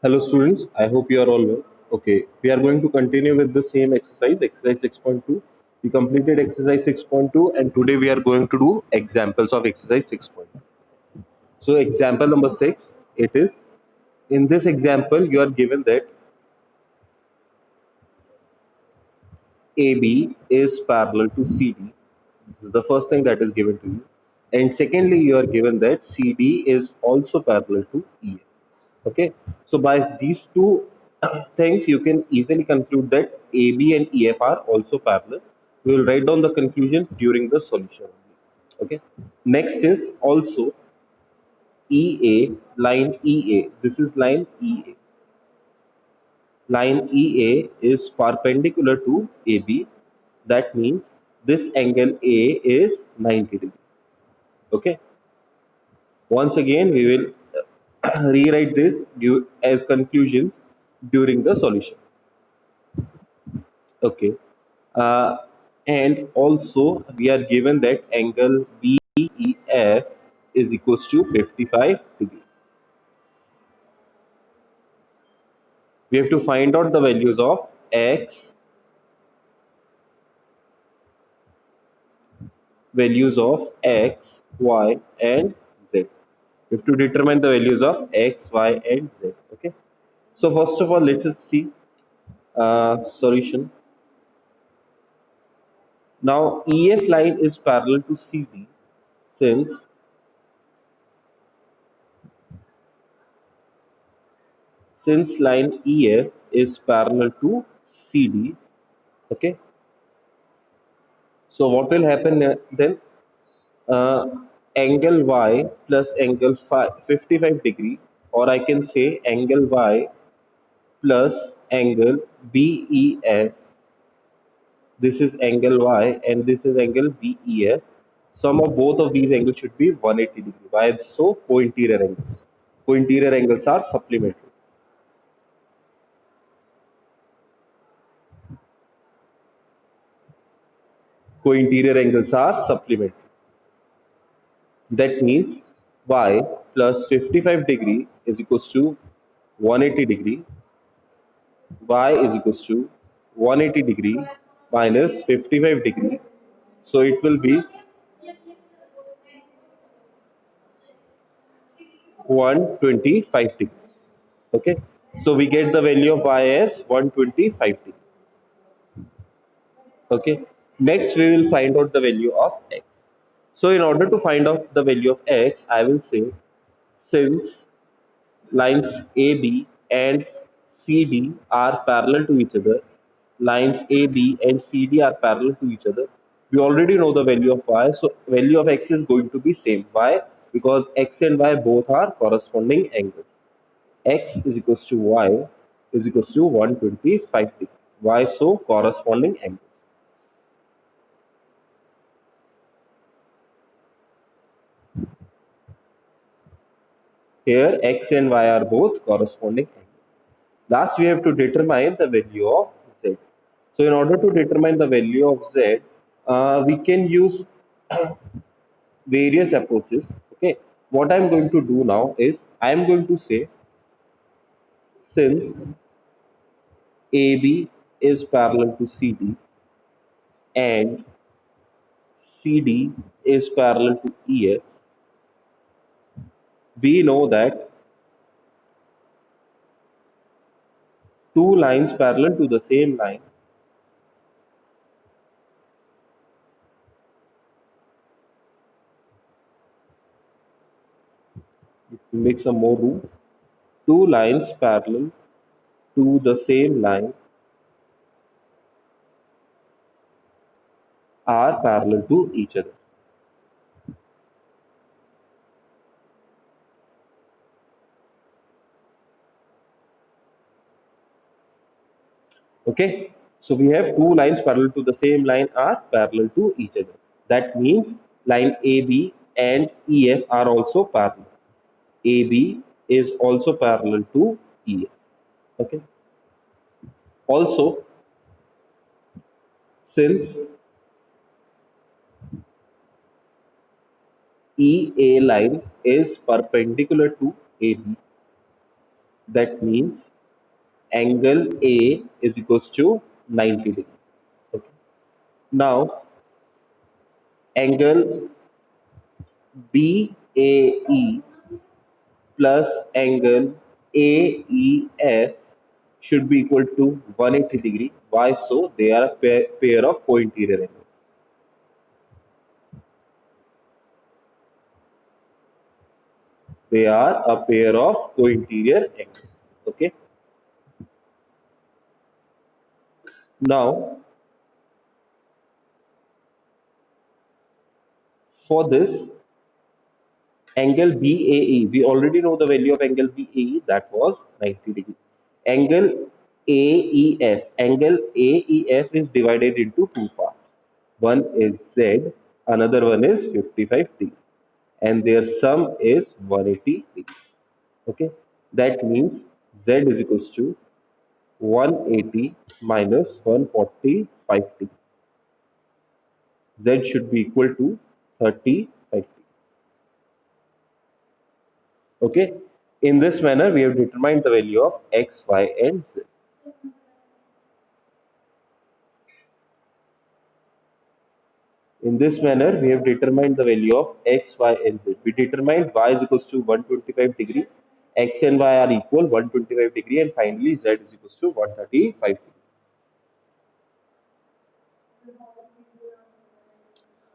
Hello students, I hope you are all well. Okay, we are going to continue with the same exercise 6.2. We completed exercise 6.2 and today we are going to do examples of exercise 6.2. So example number 6, it is, in this example you are given that AB is parallel to CD. This is the first thing that is given to you. And secondly, you are given that CD is also parallel to EF. Okay, so by these two things, you can easily conclude that AB and EF are also parallel. We will write down the conclusion during the solution. Okay, next is also EA, line EA. This is line EA. Line EA is perpendicular to AB. That means this angle A is 90 degrees. Okay. Once again, we will rewrite this as conclusions during the solution. Okay. Uh, and also, we are given that angle BEF is equals to 55 degree. We have to find out the values of X, values of X, Y, and Z. We have to determine the values of X, Y, and Z. Okay. So first of all, let us see solution. Now EF line is parallel to CD since line EF is parallel to CD. Okay. So what will happen then? Uh, Angle Y plus angle 55 degree, or I can say angle Y plus angle BEF. This is angle Y and this is angle BEF. Sum of both of these angles should be 180 degree. Why so? Co-interior angles. Co-interior angles are supplementary. Co-interior angles are supplementary. That means Y plus 55 degree is equals to 180 degree. Y is equals to 180 degree minus 55 degree. So it will be 125 degree. Okay. So we get the value of Y as 125 degree. Okay. Next we will find out the value of X. So in order to find out the value of X, I will say since lines AB and CD are parallel to each other, lines AB and CD are parallel to each other, we already know the value of Y, so value of X is going to be same. Why? Because X and Y both are corresponding angles. X is equals to Y is equals to 125 degree. Why so? Corresponding angles. Here X and Y are both corresponding angles. Last, we have to determine the value of Z. So, in order to determine the value of Z, we can use various approaches. Okay. What I'm going to do now is I'm going to say since AB is parallel to CD and CD is parallel to EF, we know that two lines parallel to the same line make some more room. Two lines parallel to the same line are parallel to each other. Okay, so we have two lines parallel to the same line are parallel to each other. That means line AB and EF are also parallel. AB is also parallel to EF. Okay. Also, since EA line is perpendicular to AB, That means angle A is equals to 90 degree. Okay. Now angle BAE plus angle AEF should be equal to 180 degree. Why so? They are a pair of co-interior angles. They are a pair of co-interior angles. Okay. Now, for this angle BAE, we already know the value of angle BAE, that was 90 degree. Angle angle AEF is divided into two parts. One is Z, another one is 55 degree, and their sum is 180 degree. Okay, that means Z is equals to 180 minus 145 degree. Z should be equal to 35 degree. Okay, in this manner we have determined the value of x, y, and z. In this manner we have determined the value of x, y, and z. We determined y is equals to 125 degree, x and y are equal 125 degree, and finally z is equals to 135 degree.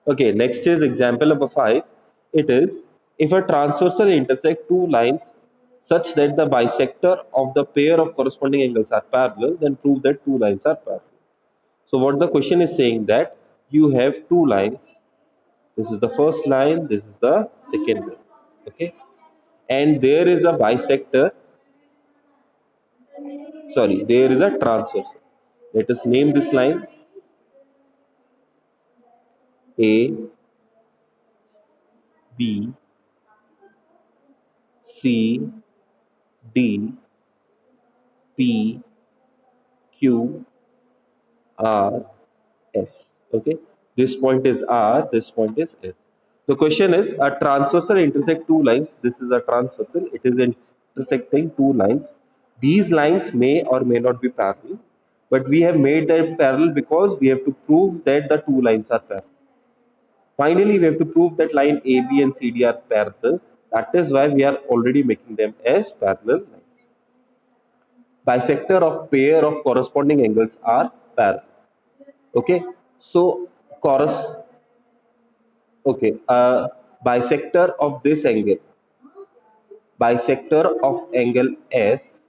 Okay, next is example number 5. It is, if a transversal intersect two lines such that the bisector of the pair of corresponding angles are parallel, then prove that two lines are parallel. So what the question is saying, that you have two lines. This is the first line, this is the second line. Okay. And there is a bisector, sorry, there is a transversal. Let us name this line A, B, C, D, P, Q, R, S. Okay. This point is R, this point is S. The question is, a transversal intersect two lines. This is a transversal. It is intersecting two lines. These lines may or may not be parallel, but we have made them parallel because we have to prove that the two lines are parallel. Finally, we have to prove that line AB and CD are parallel. That is why we are already making them as parallel lines. Bisector of pair of corresponding angles are parallel. Okay, so chorus. Okay, bisector of this angle, bisector of angle S,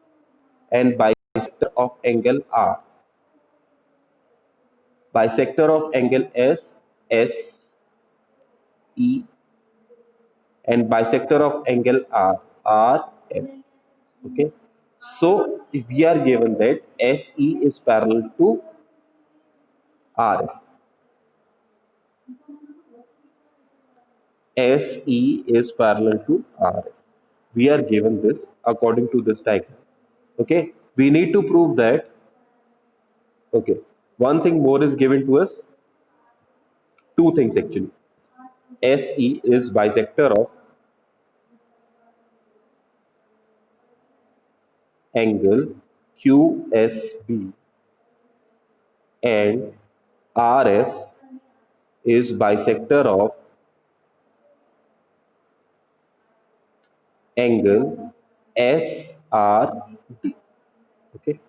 and bisector of angle R. Bisector of angle S, E, and bisector of angle R, F. Okay, so if we are given that SE is parallel to RF, SE is parallel to RF. We are given this according to this diagram. Okay, we need to prove that. Okay, one thing more is given to us. Two things actually. SE is bisector of angle QSB, and RF is bisector of angle SRD. Okay.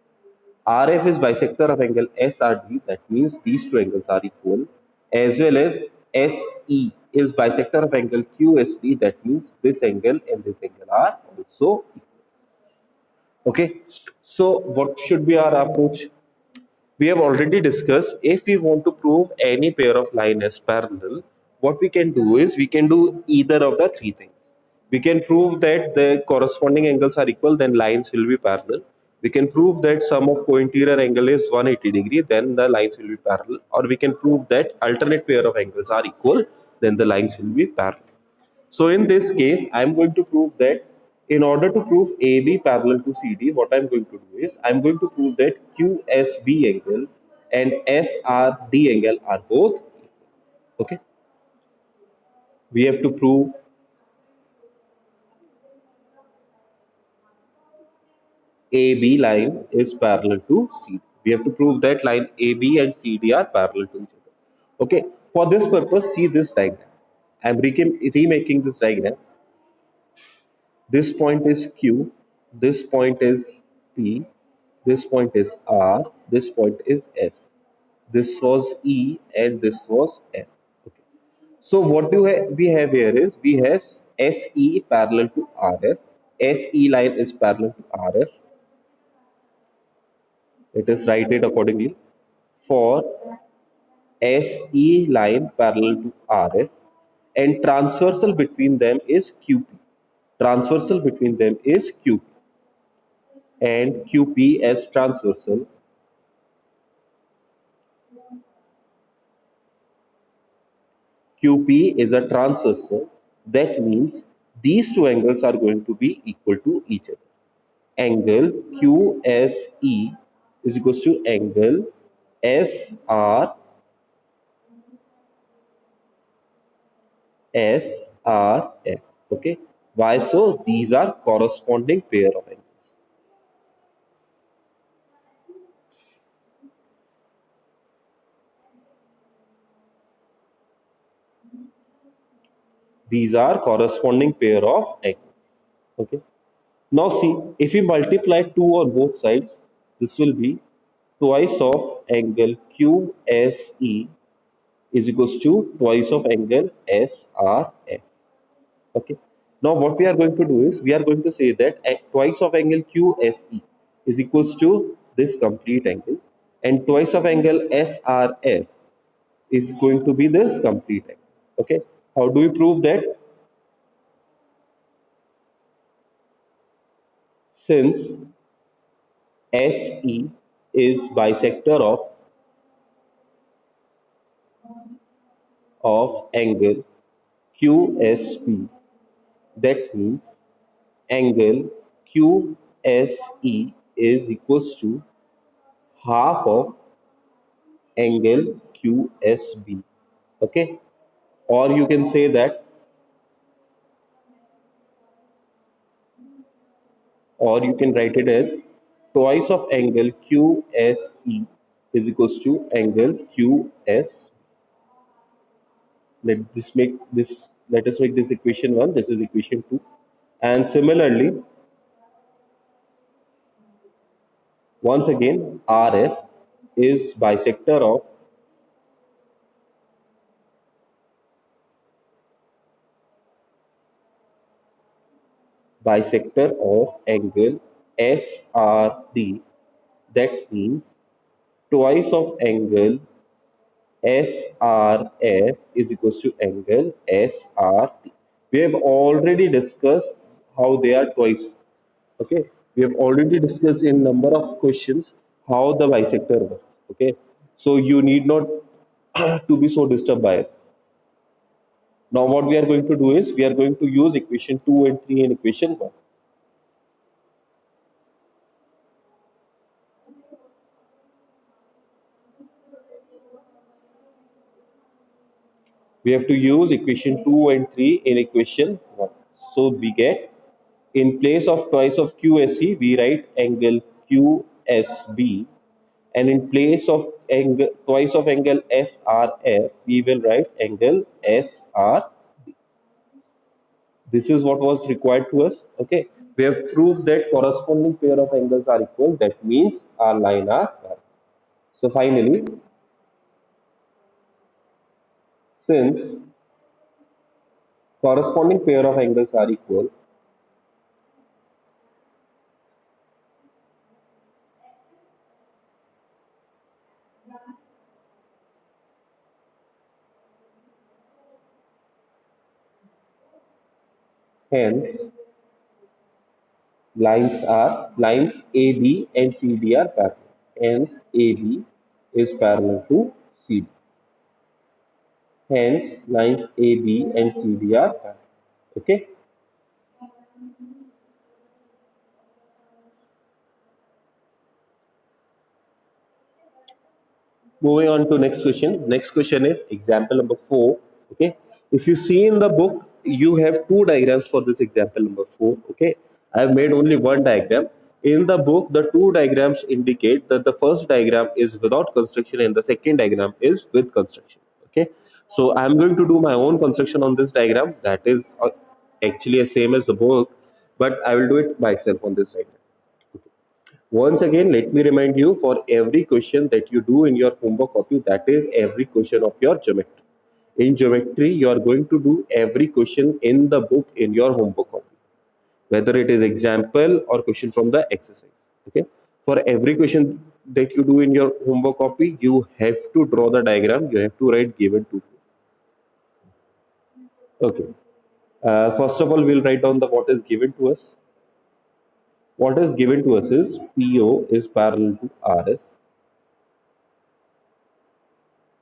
RF is bisector of angle SRD, that means these two angles are equal, as well as SE is bisector of angle QSD, that means this angle and this angle are also equal. Okay, so what should be our approach? We have already discussed, if we want to prove any pair of line as parallel, what we can do is we can do either of the three things. We can prove that the corresponding angles are equal, then lines will be parallel. We can prove that sum of co-interior angle is 180 degree, then the lines will be parallel. Or we can prove that alternate pair of angles are equal, then the lines will be parallel. So in this case, I'm going to prove that in order to prove AB parallel to CD, what I'm going to do is I'm going to prove that QSB angle and SRD angle are both equal. Okay. We have to prove AB line is parallel to CD. We have to prove that line AB and CD are parallel to each other. Okay, for this purpose, see this diagram. I'm remaking this diagram. This point is Q, this point is P, this point is R, this point is S. This was E and this was F. Okay. So what we have here is we have SE parallel to RF. SE line is parallel to RF. Let us write it accordingly. For SE line parallel to RF and transversal between them is QP. Transversal between them is QP and QP as transversal. QP is a transversal. That means these two angles are going to be equal to each other. Angle QSE is equals to angle SRSF. Okay. Why so? These are corresponding pair of angles. These are corresponding pair of angles. Okay. Now see, if we multiply 2 on both sides, this will be twice of angle QSE is equals to twice of angle SRF. Okay. Now what we are going to do is we are going to say that twice of angle QSE is equals to this complete angle and twice of angle SRF is going to be this complete angle. Okay. How do we prove that? Since SE is bisector of angle QSP, that means angle QSE is equals to half of angle QSB. Okay, or you can say that, or you can write it as twice of angle QSE is equals to angle QS. Let us make this equation 1. This is equation 2. And similarly, once again, RF is bisector of angle SRD. That means twice of angle SRF is equals to angle SRT. We have already discussed how they are twice. Okay, we have already discussed in number of questions how the bisector works. Okay, so you need not to be so disturbed by it. Now what we are going to do is we are going to use equation 2 and 3 and equation 1. We have to use equation 2 and 3 in equation 1. So we get, in place of twice of QSE, we write angle QSB, and in place of angle twice of angle SRF, we will write angle SR. This is what was required to us. Okay, we have proved that corresponding pair of angles are equal. That means our line are parallel. So finally, since corresponding pair of angles are equal, hence lines AB and CD are parallel. Hence AB is parallel to CD. Hence lines AB and CD are parallel. Okay. Moving on to next question. Next question is example number 4. Okay. If you see in the book, you have two diagrams for this example number 4. Okay. I have made only one diagram. in the book, the two diagrams indicate that the first diagram is without construction and the second diagram is with construction. Okay, so I'm going to do my own construction on this diagram. That is actually the same as the book, but I will do it myself on this diagram. Once again, let me remind you, for every question that you do in your homework copy, that is every question of your geometry. In geometry, you are going to do every question in the book in your homework copy, whether it is example or question from the exercise. Okay. For every question that you do in your homework copy, you have to draw the diagram. You have to write given to. Okay. First of all, we'll write down the what is given to us. What is given to us is PO is parallel to RS,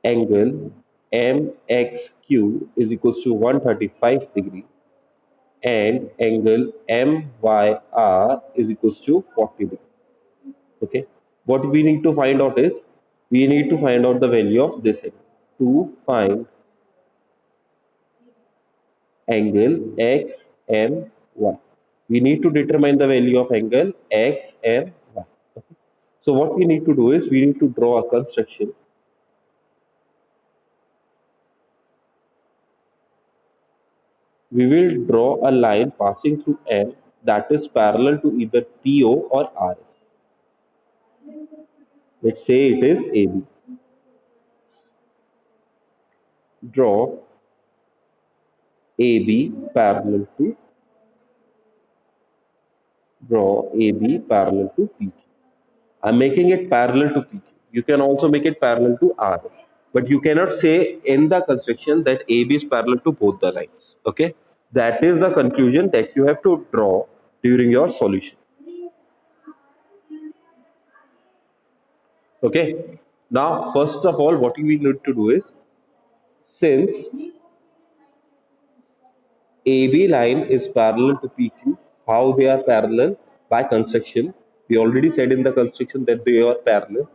angle MXQ is equals to 135 degree, and angle MYR is equals to 40 degree. Okay. What we need to find out is we need to find out the value of this angle. To find angle XMY, we need to determine the value of angle XMY. Okay. So what we need to do is we need to draw a construction. We will draw a line passing through M that is parallel to either PO or RS. Let's say it is AB. Draw AB parallel to PQ. I'm making it parallel to PQ. You can also make it parallel to RS, but you cannot say in the construction that AB is parallel to both the lines. Okay, that is the conclusion that you have to draw during your solution. Okay, now first of all, what we need to do is, since AB line is parallel to PQ, how they are parallel? By construction. We already said in the construction that they are parallel.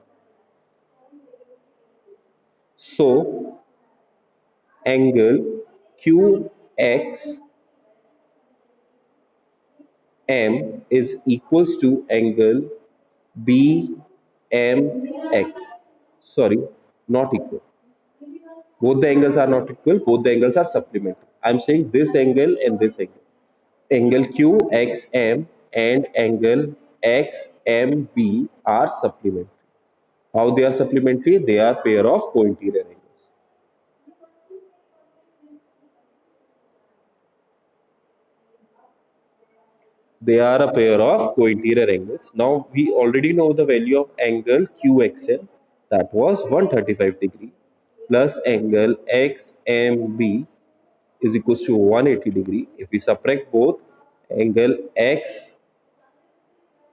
So angle QXM is equals to angle BMX. Sorry, not equal. Both the angles are not equal, both the angles are supplementary. I'm saying this angle and this angle. Angle QXM and angle XMB are supplementary. How they are supplementary? They are pair of co-interior angles. They are a pair of co-interior angles. Now we already know the value of angle QXL, that was 135 degree, plus angle XMB is equals to 180 degree. If we subtract both, angle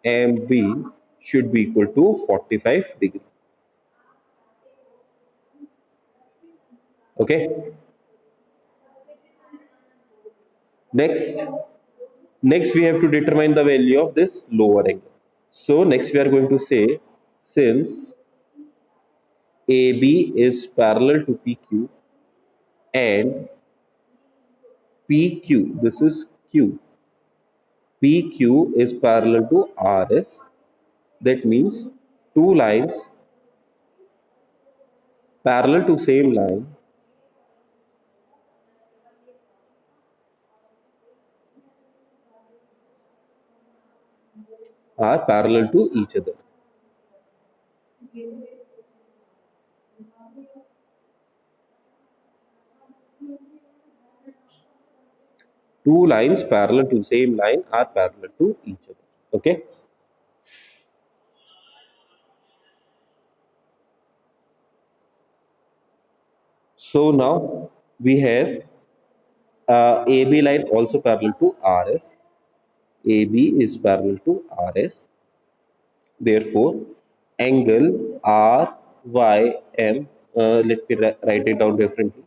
XMB should be equal to 45 degree. Okay. Next, next we have to determine the value of this lower angle. So next we are going to say, since AB is parallel to PQ and PQ, this is Q, PQ is parallel to RS, that means two lines parallel to same line are parallel to each other. Two lines parallel to same line are parallel to each other. Okay. So now we have AB line also parallel to RS. AB is parallel to RS. Therefore, angle RYM, let me write it down differently.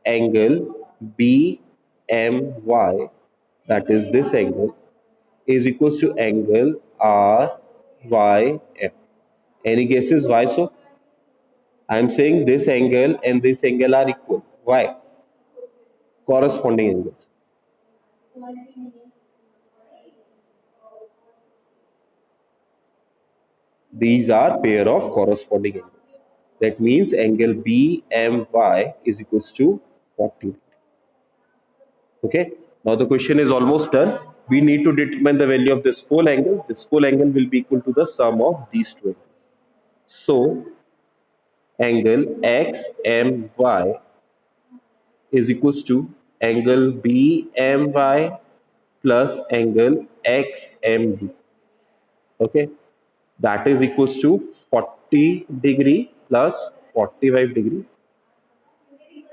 Angle BMY, that is this angle, is equals to angle RYM. Any guesses why so? I am saying this angle and this angle are equal. Why? Corresponding angles. These are pair of corresponding angles. That means angle BMY is equals to 40. Okay. Now the question is almost done. We need to determine the value of this full angle. This full angle will be equal to the sum of these two angles. So angle XMY is equals to angle BMY plus angle XMB. Okay. That is equals to 40 degree plus 45 degree.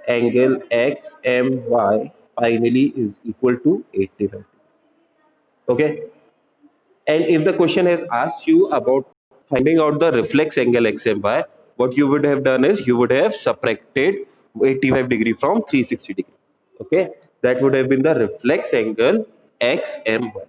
Angle XMY finally is equal to 85. Okay. And if the question has asked you about finding out the reflex angle XMY, what you would have done is you would have subtracted 85 degree from 360 degree. Okay. That would have been the reflex angle XMY.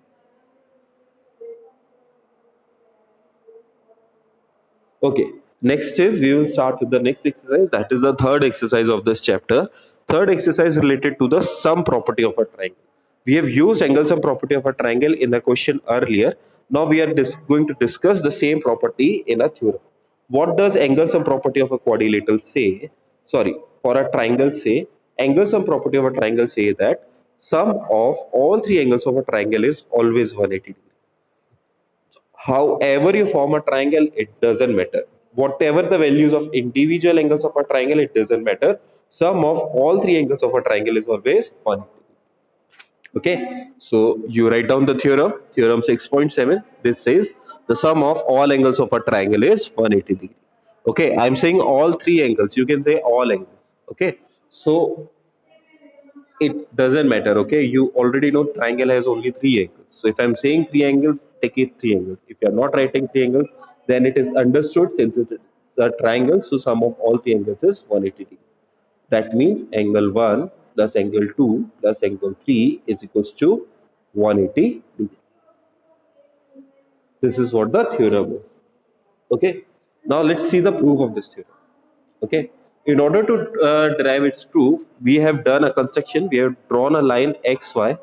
Okay, next is we will start with the next exercise. That is the third exercise of this chapter. Third exercise related to the sum property of a triangle. We have used angle sum property of a triangle in the question earlier. Now we are going to discuss the same property in a theorem. What does angle sum property of a quadrilateral say? Sorry, for a triangle say, angle sum property of a triangle say that sum of all three angles of a triangle is always 180 degrees. However you form a triangle, it doesn't matter. Whatever the values of individual angles of a triangle, it doesn't matter. Sum of all three angles of a triangle is always 1. Okay, so you write down the theorem, theorem 6.7. This says the sum of all angles of a triangle is 180 degree. Okay, I'm saying all three angles. You can say all angles. Okay, so it doesn't matter. Okay, you already know triangle has only three angles. So if I'm saying three angles, take it three angles. If you're not writing three angles, then it is understood since it is a triangle, so sum of all three angles is 180 degree. That means angle 1 plus angle 2 plus angle 3 is equals to 180 degree. This is what the theorem is. Okay, now let's see the proof of this theorem. Okay, in order to derive its proof, we have done a construction. We have drawn a line xy.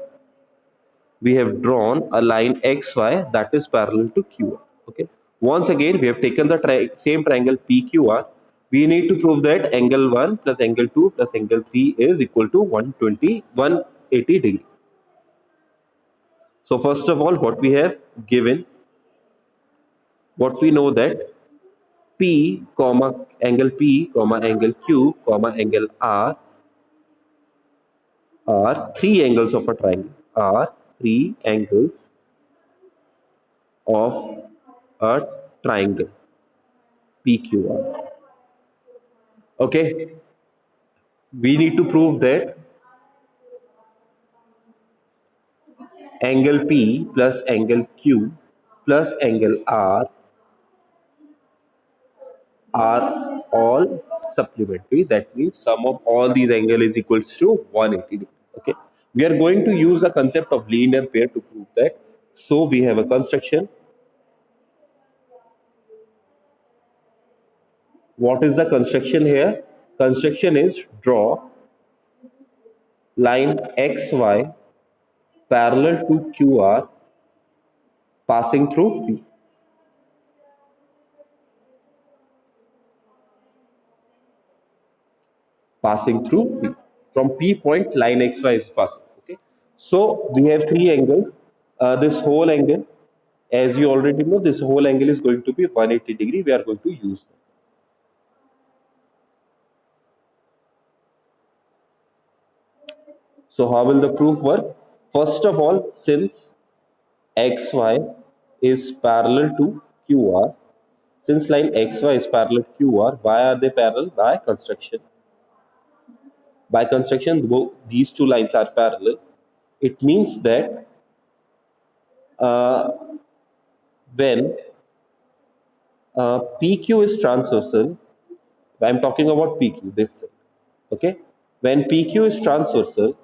We have drawn a line xy that is parallel to QR. Okay. Once again, we have taken the same triangle PQR. We need to prove that angle 1 plus angle 2 plus angle 3 is equal to 120, 180 degree. So first of all, what we have given, what we know that P comma angle P comma angle Q comma angle R are three angles of a triangle. Are three angles of a triangle PQR. Okay, we need to prove that angle P plus angle Q plus angle R are all supplementary. That means sum of all these angles is equals to 180 degree. Okay, we are going to use the concept of linear pair to prove that. So we have a construction. What is the construction here? Construction is draw line XY parallel to QR passing through P. Passing through P. From P point, line XY is passing. Okay. So we have three angles. This whole angle, as you already know, this whole angle is going to be 180 degree. We are going to use that. So how will the proof work? First of all, since XY is parallel to QR, since line XY is parallel to QR, why are they parallel? By construction. By construction, these two lines are parallel. It means that uh, when PQ is transversal, I'm talking about PQ, this side. Okay. When PQ is transversal,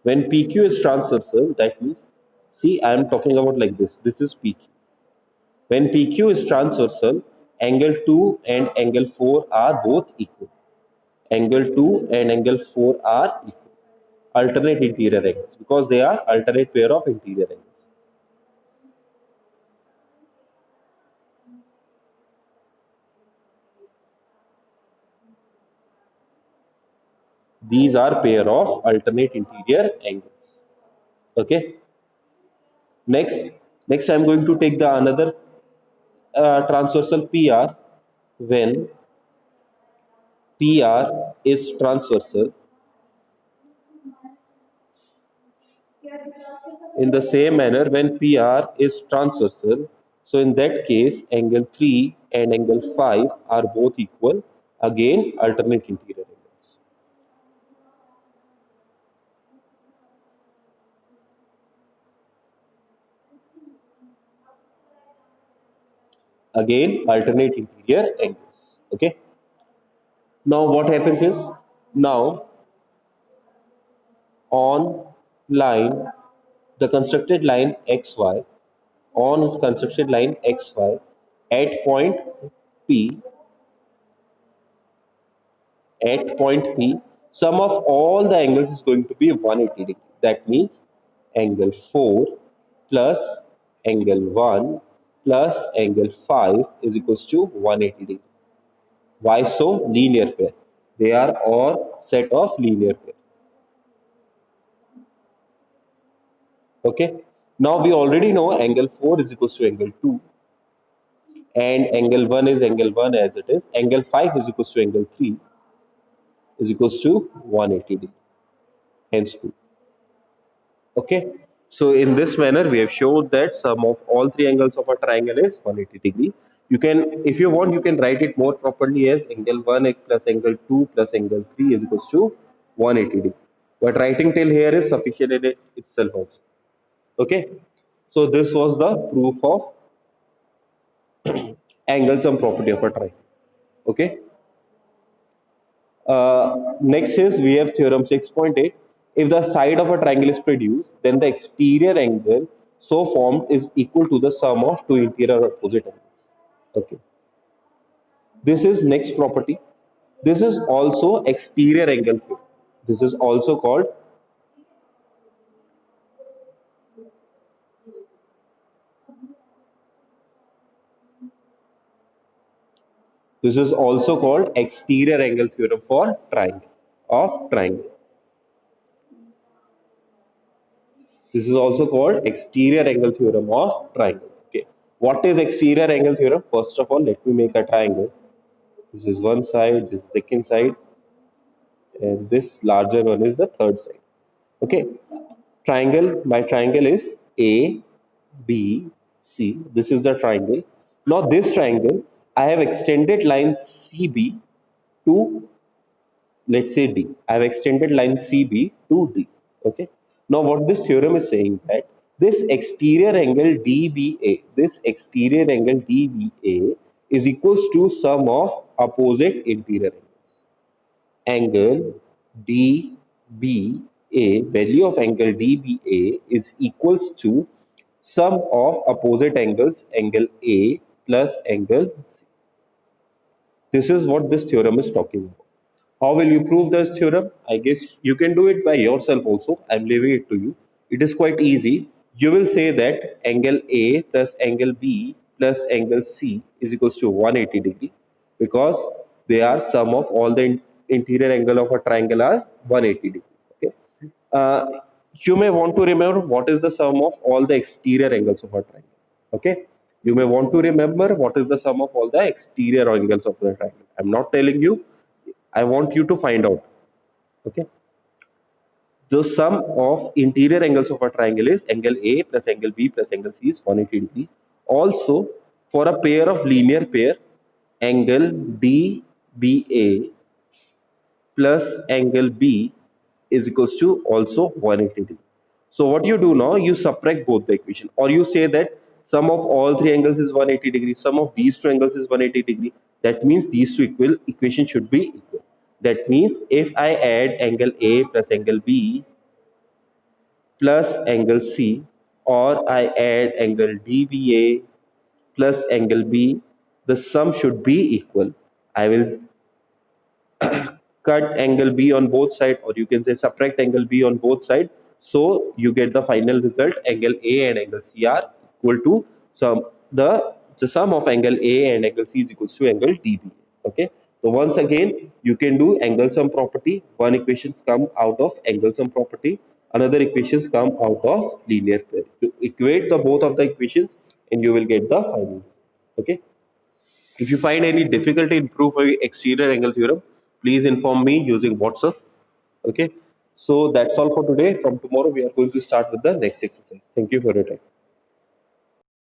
when PQ is transversal, that means, see, I'm talking about like this. This is PQ. When PQ is transversal, angle 2 and angle 4 are both equal. Angle 2 and angle 4 are equal. alternate interior angles because they are alternate pair of interior angles. These are pair of alternate interior angles. Okay. Next, next I'm going to take the another transversal PR when PR is transversal in the same manner when PR is transversal. So in that case, angle 3 and angle 5 are both equal. Again, alternate interior angles. Again, alternate interior angles. Okay. Now what happens is, now on line, the constructed line XY, on constructed line XY at point P, at point P, sum of all the angles is going to be 180 degree. That means angle 4 plus angle 1 plus angle 5 is equals to 180 degree. Why so? Linear pair. They are all set of linear pair. Okay. Now we already know angle 4 is equals to angle 2 and angle 1 is angle 1 as it is. Angle 5 is equals to angle 3 is equals to 180 degree. Hence 2. Okay. So in this manner, we have showed that sum of all three angles of a triangle is 180 degree. You can, if you want, you can write it more properly as angle 1 plus angle 2 plus angle 3 is equals to 180 degree. But writing till here is sufficient in it itself also. Okay. So this was the proof of angle sum property of a triangle. Okay. Next is we have theorem 6.8. If the side of a triangle is produced, then the exterior angle so formed is equal to the sum of two interior opposite angles. Okay. This is next property. This is also exterior angle theorem. This is also called exterior angle theorem for triangle of triangle. This is also called exterior angle theorem of triangle. Okay. What is exterior angle theorem? First of all, let me make a triangle. This is one side, this is second side, and this larger one is the third side. Okay. Triangle, my triangle is A, B, C. This is the triangle. Now this triangle, I have extended line CB to, let's say, D. I have extended line CB to D. Okay. Now what this theorem is saying that this exterior angle DBA, this exterior angle DBA is equals to sum of opposite interior angles. Angle DBA, value of angle DBA is equals to sum of opposite angles, angle A plus angle C. This is what this theorem is talking about. How will you prove this theorem? I guess you can do it by yourself also. I'm leaving it to you. It is quite easy. You will say that angle A plus angle B plus angle C is equals to 180 degree because they are sum of all the interior angle of a triangle are 180 degree. Okay. Uh, you may want to remember what is the sum of all the exterior angles of a triangle. Okay. You may want to remember what is the sum of all the exterior angles of the triangle. I'm not telling you. I want you to find out. Okay. The sum of interior angles of a triangle is angle A plus angle B plus angle C is 180 degree. Also, for a pair of linear pair, angle DBA plus angle B is equals to also 180 degree. So what you do now, you subtract both the equation, or you say that sum of all three angles is 180 degree, sum of these two angles is 180 degree. That means these two equal equation should be equal. That means if I add angle A plus angle B plus angle C, or I add angle DBA plus angle B, the sum should be equal. I will cut angle B on both sides, or you can say subtract angle B on both sides. So you get the final result. Angle A and angle C are equal to sum. The sum of angle A and angle C is equals to angle DB. Okay. So once again, you can do angle sum property. One equations come out of angle sum property. Another equations come out of linear pair. You equate the both of the equations, and you will get the final. Okay. If you find any difficulty in proof of exterior angle theorem, please inform me using WhatsApp. Okay. So that's all for today. From tomorrow, we are going to start with the next exercise. Thank you for your time.